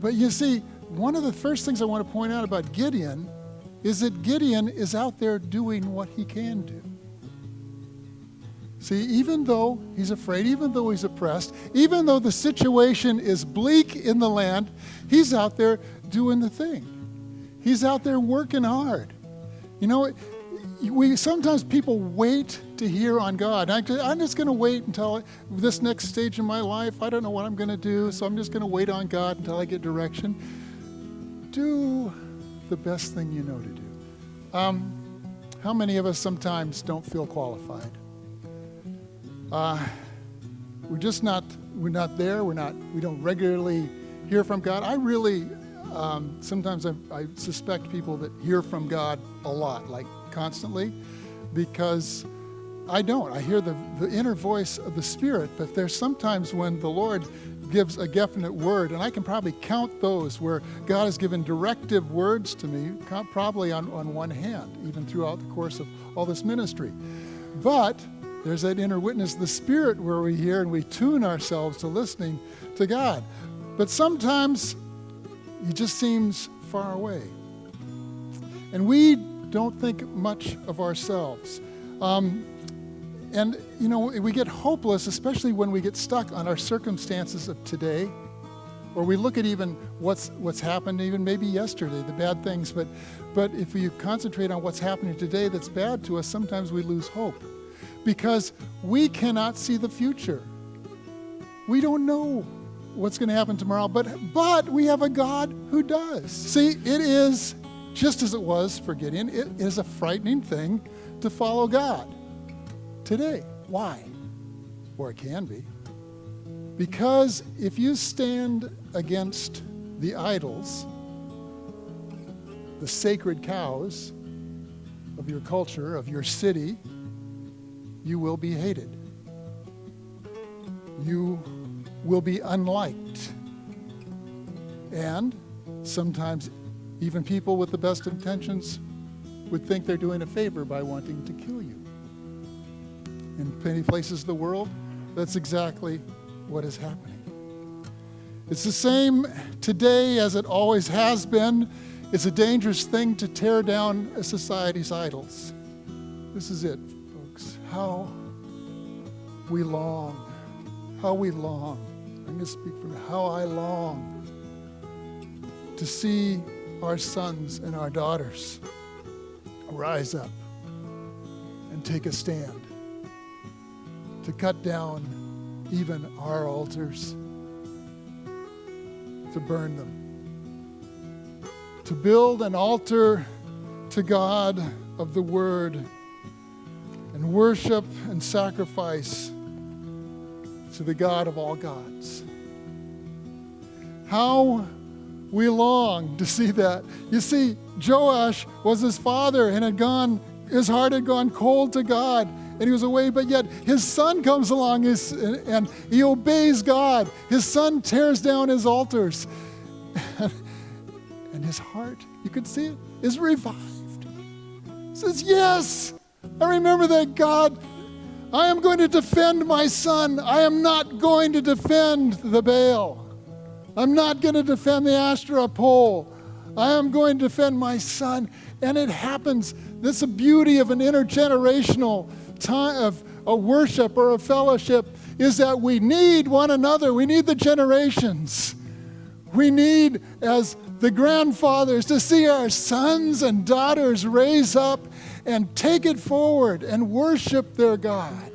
But you see, one of the first things I want to point out about Gideon is that Gideon is out there doing what he can do. See, even though he's afraid, even though he's oppressed, even though the situation is bleak in the land, he's out there doing the thing. He's out there working hard. You know, sometimes people wait to hear on God. I'm just going to wait until this next stage in my life. I don't know what I'm going to do, so I'm just going to wait on God until I get direction. Do the best thing you know to do. How many of us sometimes don't feel qualified? We're not there. We don't regularly hear from God. I really, sometimes I suspect people that hear from God a lot, like constantly, because I don't. I hear the inner voice of the Spirit, but there's sometimes when the Lord gives a definite word, and I can probably count those where God has given directive words to me, probably on one hand, even throughout the course of all this ministry. But there's that inner witness, the Spirit, where we hear and we tune ourselves to listening to God. But sometimes He just seems far away. And we don't think much of ourselves. And, you know, we get hopeless, especially when we get stuck on our circumstances of today, or we look at even what's happened even maybe yesterday, the bad things. But if we concentrate on what's happening today that's bad to us, sometimes we lose hope. Because we cannot see the future. We don't know what's going to happen tomorrow, but we have a God who does. See, it is, just as it was for Gideon, it is a frightening thing to follow God today. Why? Or it can be. Because if you stand against the idols, the sacred cows of your culture, of your city, you will be hated. You will be unliked. And sometimes even people with the best intentions would think they're doing a favor by wanting to kill you. In many places of the world, that's exactly what is happening. It's the same today as it always has been. It's a dangerous thing to tear down a society's idols. This is it. How we long. I'm going to speak from how I long to see our sons and our daughters rise up and take a stand, to cut down even our altars, to burn them, to build an altar to God of the Word, and worship and sacrifice to the God of all gods. How we long to see that. You see, Joash was his father and his heart had gone cold to God, and he was away, but yet his son comes along and he obeys God. His son tears down his altars. And his heart, you could see it, is revived. He says, yes, I remember that, God. I am going to defend my son. I am not going to defend the Baal. I'm not going to defend the Asherah pole. I am going to defend my son. And it happens. This is the beauty of an intergenerational time of a worship or a fellowship, is that we need one another. We need the generations. We need, as the grandfathers, to see our sons and daughters raise up and take it forward and worship their God.